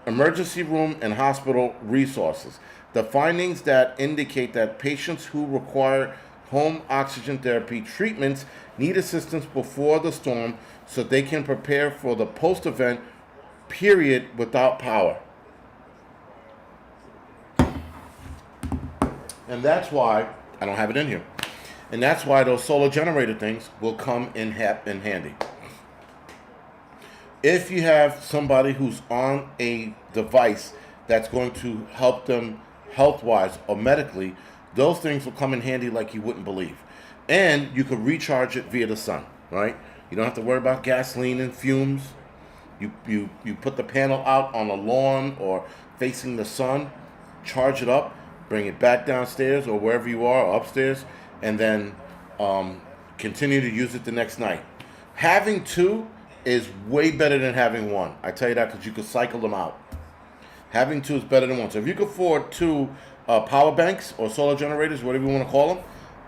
emergency room and hospital resources. The findings that indicate that patients who require home oxygen therapy treatments need assistance before the storm so they can prepare for the post-event period without power. And that's why, I don't have it in here, and that's why those solar generator things will come in handy. If you have somebody who's on a device that's going to help them health-wise or medically, those things will come in handy like you wouldn't believe. And you can recharge it via the sun, right? You don't have to worry about gasoline and fumes. You put the panel out on a lawn or facing the sun, charge it up, bring it back downstairs or wherever you are, or upstairs, and then continue to use it the next night. Having two is way better than having one. I tell you that because you can cycle them out. Having two is better than one. So if you can afford two power banks or solar generators, whatever you want to call them,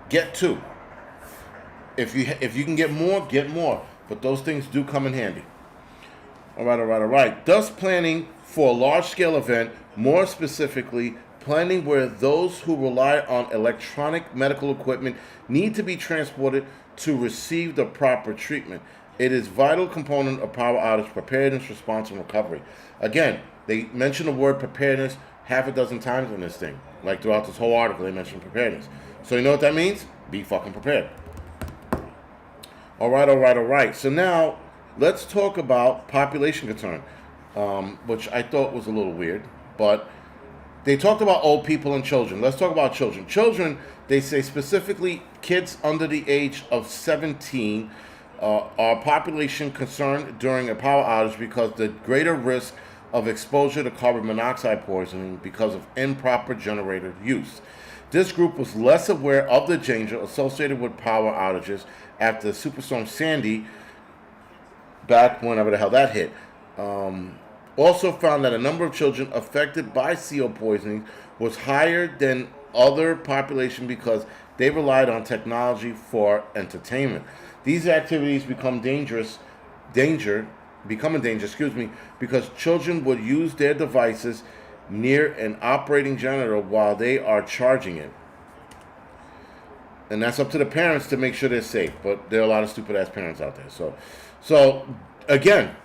get two. If you can get more. But those things do come in handy. All right. Thus, planning for a large-scale event, more specifically, planning where those who rely on electronic medical equipment need to be transported to receive the proper treatment. It is a vital component of power outage preparedness, response, and recovery. Again, they mention the word preparedness half a dozen times in this thing. Like throughout this whole article, they mention preparedness. So you know what that means? Be fucking prepared. All right. So now, let's talk about population concern, which I thought was a little weird, but they talked about old people and children. Let's talk about children. Children, they say specifically kids under the age of 17 are population concern during a power outage because the greater risk of exposure to carbon monoxide poisoning because of improper generator use. This group was less aware of the danger associated with power outages after Superstorm Sandy, back whenever the hell that hit. also found that a number of children affected by CO poisoning was higher than other population because they relied on technology for entertainment. These activities become a danger, because children would use their devices near an operating generator while they are charging it. And that's up to the parents to make sure they're safe. But there are a lot of stupid ass parents out there. So again,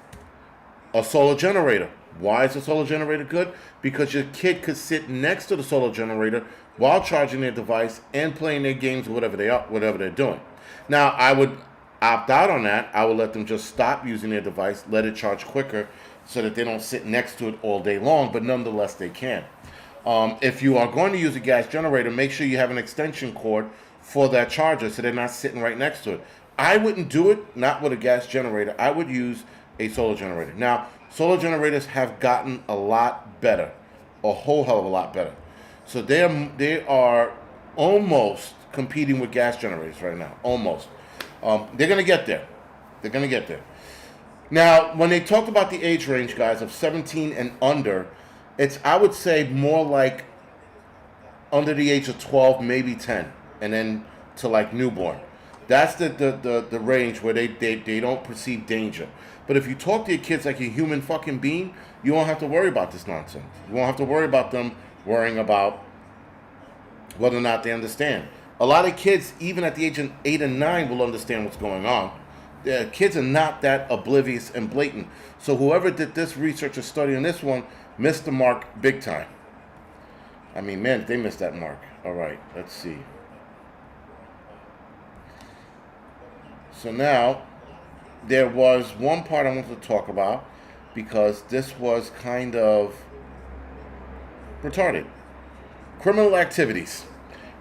a solar generator. Why is a solar generator good? Because your kid could sit next to the solar generator while charging their device and playing their games, whatever they're doing. Now, I would opt out on that. I would let them just stop using their device, let it charge quicker, so that they don't sit next to it all day long. But nonetheless, they can. If you are going to use a gas generator, make sure you have an extension cord for that charger so they're not sitting right next to it. I wouldn't do it, not with a gas generator. I would use a solar generator. Now, solar generators have gotten a lot better, a whole hell of a lot better. So they are almost competing with gas generators right now, almost. They're going to get there. They're going to get there. Now, when they talk about the age range, guys, of 17 and under, it's, I would say, more like under the age of 12, maybe 10, and then to like newborn. That's the range where they don't perceive danger. But if you talk to your kids like a human fucking being, you won't have to worry about this nonsense. You won't have to worry about them worrying about whether or not they understand. A lot of kids, even at the age of 8 and 9, will understand what's going on. The kids are not that oblivious and blatant. So whoever did this research or study on this one missed the mark big time. I mean, man, they missed that mark. All right, let's see. So now, there was one part I wanted to talk about because this was kind of retarded. Criminal activities.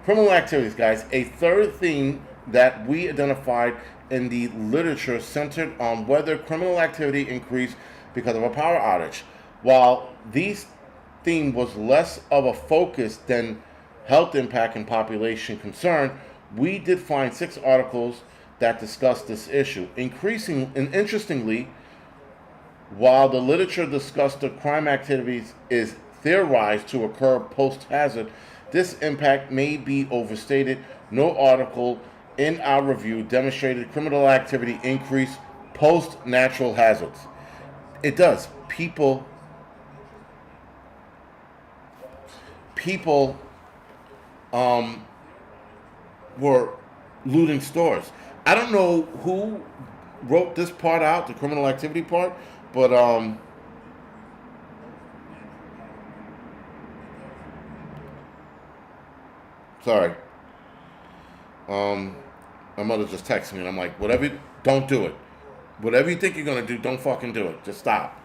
Criminal activities, guys. A third theme that we identified in the literature centered on whether criminal activity increased because of a power outage. While this theme was less of a focus than health impact and population concern, we did find 6 articles that discussed this issue. Interestingly, while the literature discussed the crime activities is theorized to occur post-hazard, this impact may be overstated. No article in our review demonstrated criminal activity increase post-natural hazards. It does. People were looting stores. I don't know who wrote this part out, the criminal activity part, but sorry. My mother just texted me, and I'm like, don't do it. Whatever you think you're gonna do, don't fucking do it. Just stop.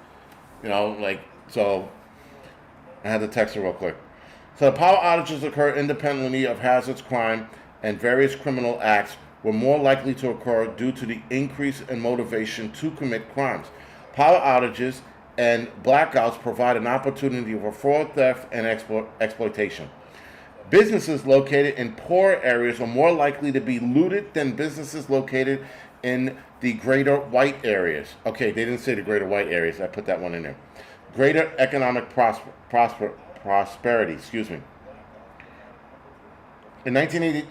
So I had to text her real quick. So the power outages occur independently of hazards, crime, and various criminal acts were more likely to occur due to the increase in motivation to commit crimes. Power outages and blackouts provide an opportunity for fraud, theft, and exploitation. Businesses located in poor areas are more likely to be looted than businesses located in the greater white areas. Okay, they didn't say the greater white areas. I put that one in there. Greater economic prosperity, In 1980,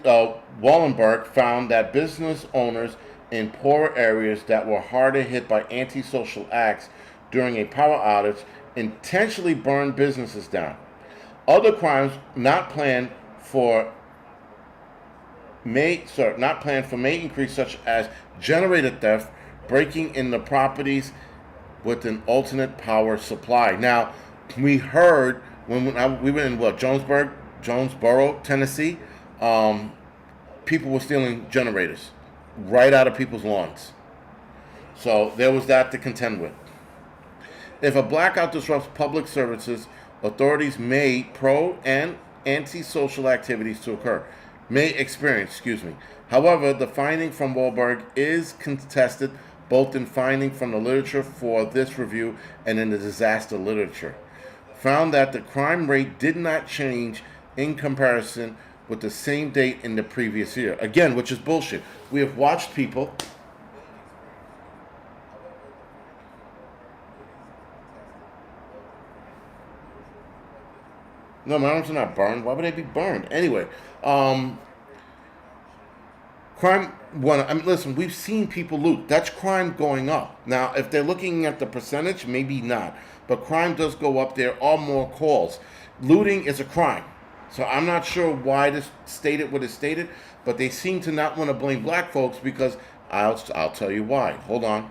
Wallenberg found that business owners in poorer areas that were harder hit by antisocial acts during a power outage intentionally burned businesses down. Other crimes not planned for may increase, such as generator theft, breaking into properties with an alternate power supply. Now, we heard when we were in Jonesboro, Tennessee. People were stealing generators right out of people's lawns. So there was that to contend with. If a blackout disrupts public services, authorities may pro and antisocial activities to occur. However, the finding from Wahlberg is contested both in finding from the literature for this review and in the disaster literature. Found that the crime rate did not change in comparison with the same date in the previous year. Again, which is bullshit. We have watched people No, my arms are not burned. Why would they be burned? Anyway, crime. Listen, we've seen people loot. That's crime going up. Now, if they're looking at the percentage, maybe not. But crime does go up. There are more calls. Looting is a crime. So I'm not sure why this stated what is stated, but they seem to not want to blame black folks because I'll tell you why. Hold on.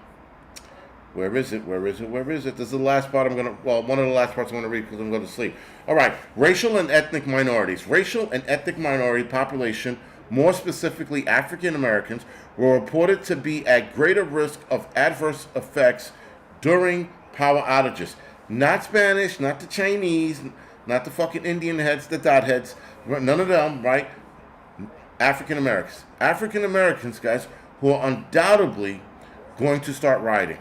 Where is it? Where is it? Where is it? This is the last part one of the last parts I'm going to read because I'm going to sleep. All right. Racial and ethnic minorities. Racial and ethnic minority population, more specifically African Americans, were reported to be at greater risk of adverse effects during power outages. Not Spanish, not the Chinese, not the fucking Indian heads, the dot heads, none of them, right? African Americans. African Americans, guys, who are undoubtedly going to start rioting.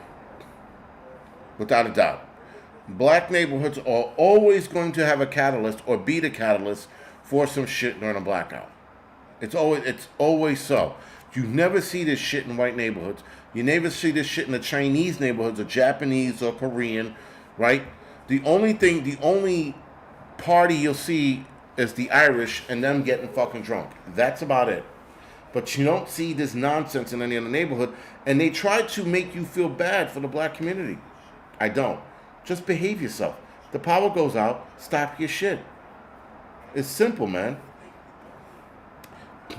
Without a doubt. Black neighborhoods are always going to have a catalyst or be the catalyst for some shit during a blackout. It's always so. You never see this shit in white neighborhoods. You never see this shit in the Chinese neighborhoods or Japanese or Korean, right? The only party you'll see is the Irish and them getting fucking drunk. That's about it. But you don't see this nonsense in any other neighborhood, and they try to make you feel bad for the black community. I don't. Just behave yourself. The power goes out, stop your shit. It's simple, man.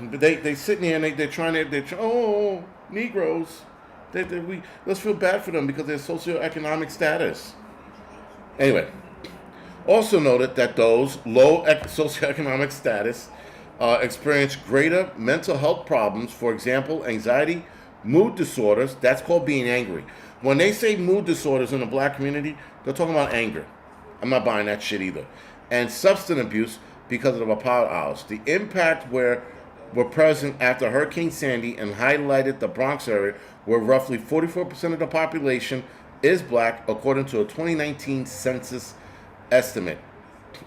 They sitting here and they're Negroes. Let's feel bad for them because of their socioeconomic status. Anyway, also noted that those low socioeconomic status experience greater mental health problems. For example, anxiety, mood disorders. That's called being angry. When they say mood disorders in the black community, they're talking about anger. I'm not buying that shit either. And substance abuse because of the power outages. The impact were present after Hurricane Sandy and highlighted the Bronx area, where roughly 44% of the population is black, according to a 2019 census estimate,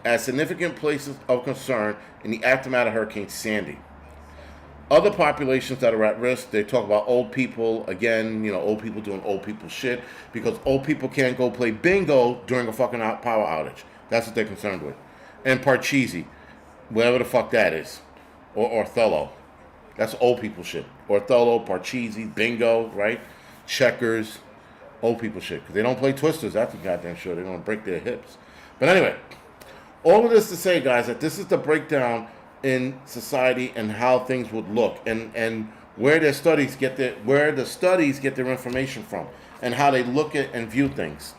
as significant places of concern in the aftermath of Hurricane Sandy. Other populations that are at risk, they talk about old people. Again, old people doing old people shit because old people can't go play bingo during a fucking power outage. That's what they're concerned with. And Parcheesi, whatever the fuck that is. Or Othello. That's old people shit. Othello, Parcheesi, bingo, right? Checkers, old people shit. Because they don't play twisters. That's a goddamn sure. They don't break their hips. But anyway, all of this to say, guys, that this is the breakdown in society and how things would look, and where the studies get their information from, and how they look at and view things.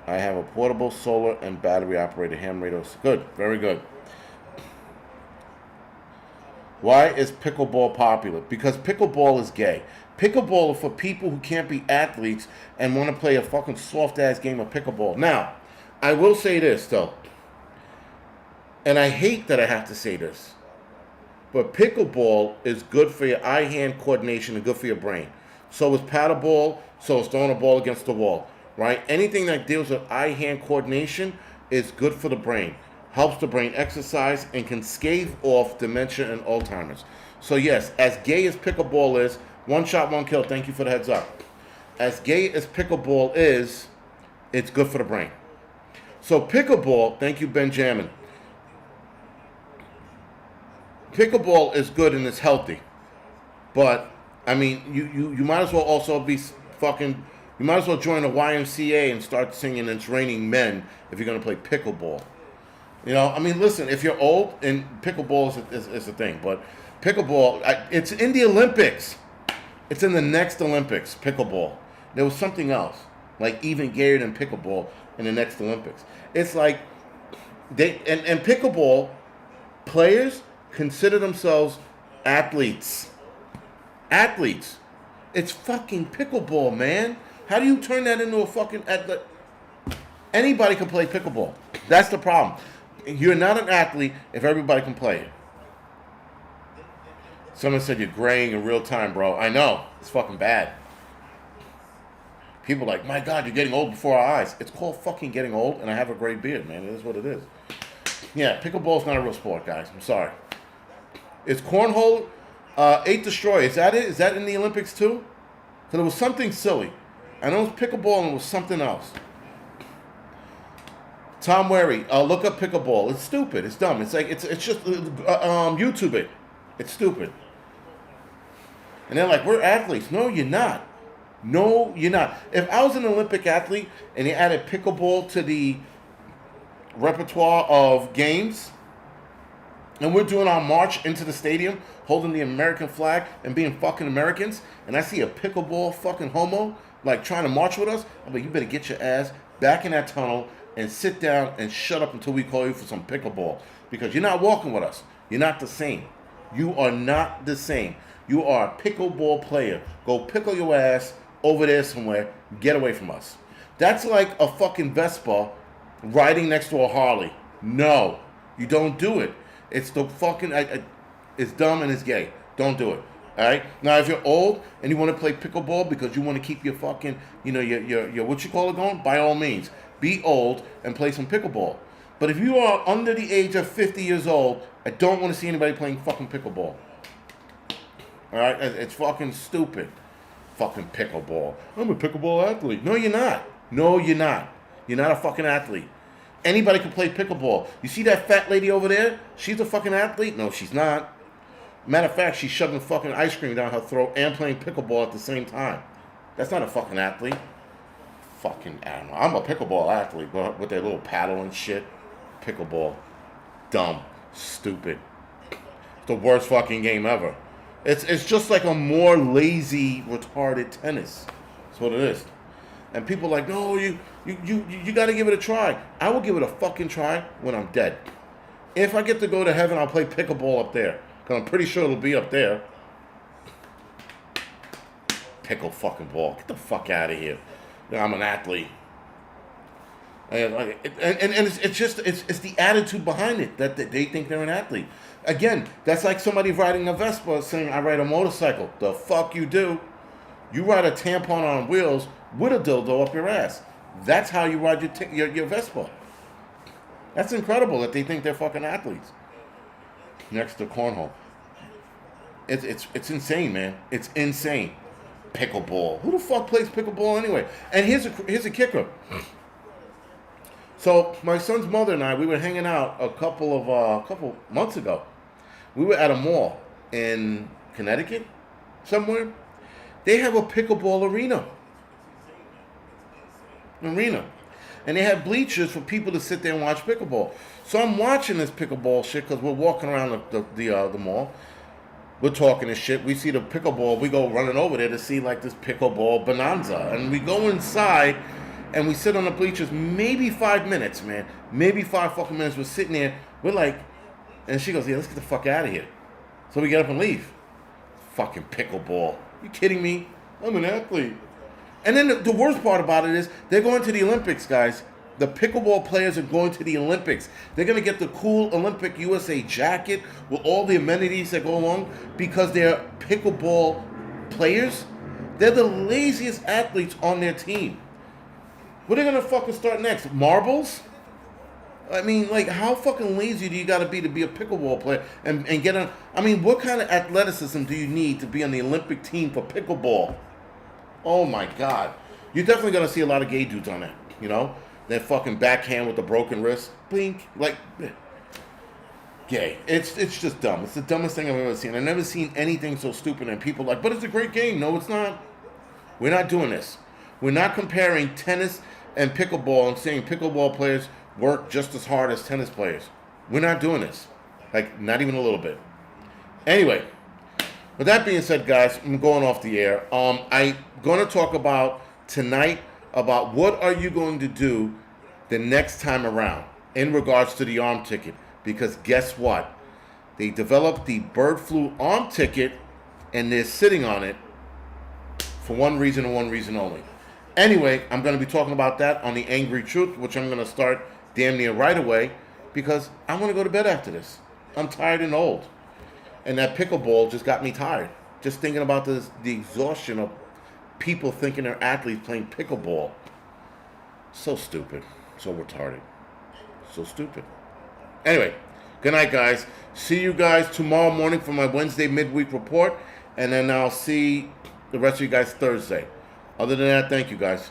I have a portable solar and battery operated ham radio. Good, very good. Why is pickleball popular? Because pickleball is gay. Pickleball is for people who can't be athletes and want to play a fucking soft-ass game of pickleball. Now, I will say this, though. And I hate that I have to say this. But pickleball is good for your eye-hand coordination and good for your brain. So is paddleball, so is throwing a ball against the wall. Right? Anything that deals with eye-hand coordination is good for the brain. Helps the brain exercise and can stave off dementia and Alzheimer's. So yes, as gay as pickleball is, one shot, one kill. Thank you for the heads up. As gay as pickleball is, it's good for the brain. So pickleball, thank you, Benjamin. Pickleball is good and it's healthy. But, I mean, you might as well also be fucking... You might as well join the YMCA and start singing It's Raining Men if you're going to play pickleball. I mean, listen, if you're old, and pickleball is a thing, but pickleball, it's in the Olympics. It's in the next Olympics, pickleball. There was something else, like even gayer than pickleball in the next Olympics. It's like, and pickleball players consider themselves athletes. Athletes. It's fucking pickleball, man. How do you turn that into a fucking athlete? Anybody can play pickleball. That's the problem. You're not an athlete if everybody can play it. Someone said you're graying in real time, bro. I know. It's fucking bad. People are like, my God, you're getting old before our eyes. It's called fucking getting old, and I have a gray beard, man. It is what it is. Yeah, pickleball's not a real sport, guys. I'm sorry. Is cornhole Eight Destroy. Is that it? Is that in the Olympics too? Because it was something silly. I know it was pickleball and it was something else. Tom Wary, look up pickleball. It's stupid. It's dumb. It's like it's just YouTube it. It's stupid. And they're like, we're athletes. No, you're not. No, you're not. If I was an Olympic athlete and they added pickleball to the repertoire of games, and we're doing our march into the stadium, holding the American flag and being fucking Americans, and I see a pickleball fucking homo like trying to march with us, I'm like, you better get your ass back in that tunnel and sit down and shut up until we call you for some pickleball, because you're not walking with us. You're not the same. You are not the same. You are a pickleball player. Go pickle your ass over there somewhere. Get away from us. That's like a fucking Vespa riding next to a Harley. No, you don't do it. It's the fucking, it's dumb and it's gay. Don't do it. All right. Now, if you're old and you want to play pickleball because you want to keep your fucking, your what you call it going, by all means, be old and play some pickleball. But if you are under the age of 50 years old, I don't want to see anybody playing fucking pickleball. All right. It's fucking stupid. Fucking pickleball. I'm a pickleball athlete. No, you're not. No, you're not. You're not a fucking athlete. Anybody can play pickleball. You see that fat lady over there? She's a fucking athlete? No, she's not. Matter of fact, she's shoving fucking ice cream down her throat and playing pickleball at the same time. That's not a fucking athlete. Fucking animal. I'm a pickleball athlete, but with their little paddle and shit. Pickleball. Dumb. Stupid. It's the worst fucking game ever. It's just like a more lazy, retarded tennis. That's what it is. And people are like, no, you got to give it a try. I will give it a fucking try when I'm dead. If I get to go to heaven, I'll play pickleball up there. Because I'm pretty sure it'll be up there. Pickle fucking ball. Get the fuck out of here. I'm an athlete. And it's the attitude behind it that they think they're an athlete. Again, that's like somebody riding a Vespa saying, I ride a motorcycle. The fuck you do? You ride a tampon on wheels with a dildo up your ass. That's how you ride your Vespa. That's incredible that they think they're fucking athletes. Next to cornhole. It's insane, man. It's insane. Pickleball. Who the fuck plays pickleball anyway? And here's a kicker. So my son's mother and I, we were hanging out a couple months ago. We were at a mall in Connecticut, somewhere. They have a pickleball arena. And they have bleachers for people to sit there and watch pickleball. So I'm watching this pickleball shit because we're walking around the mall. We're talking this shit. We see the pickleball. We go running over there to see like this pickleball bonanza. And we go inside and we sit on the bleachers maybe 5 minutes, man. Maybe 5 fucking minutes. We're sitting there. We're like, and she goes, yeah, let's get the fuck out of here. So we get up and leave. Fucking pickleball. You kidding me? I'm an athlete. And then the worst part about it is they're going to the Olympics, guys. The pickleball players are going to the Olympics. They're going to get the cool Olympic USA jacket with all the amenities that go along because they're pickleball players. They're the laziest athletes on their team. What are they going to fucking start next? Marbles? I mean, like, how fucking lazy do you got to be a pickleball player and get on? I mean, what kind of athleticism do you need to be on the Olympic team for pickleball? Oh my God. You're definitely going to see a lot of gay dudes on that, you know? That fucking backhand with the broken wrist. Blink. Like, gay. It's just dumb. It's the dumbest thing I've ever seen. I've never seen anything so stupid and people like, but it's a great game. No, it's not. We're not doing this. We're not comparing tennis and pickleball and saying pickleball players work just as hard as tennis players. We're not doing this. Like, not even a little bit. Anyway, with that being said, guys, I'm going off the air. I'm going to talk about tonight about what are you going to do the next time around in regards to the arm ticket. Because guess what? They developed the bird flu arm ticket and they're sitting on it for one reason and one reason only. Anyway, I'm going to be talking about that on The Angry Truth, which I'm going to start damn near right away because I want to go to bed after this. I'm tired and old. And that pickleball just got me tired. Just thinking about the exhaustion of people thinking they're athletes playing pickleball. So stupid. So retarded. So stupid. Anyway, Good night, guys. See you guys tomorrow morning for my Wednesday midweek report, and then I'll see the rest of you guys Thursday. Other than that, thank you, guys.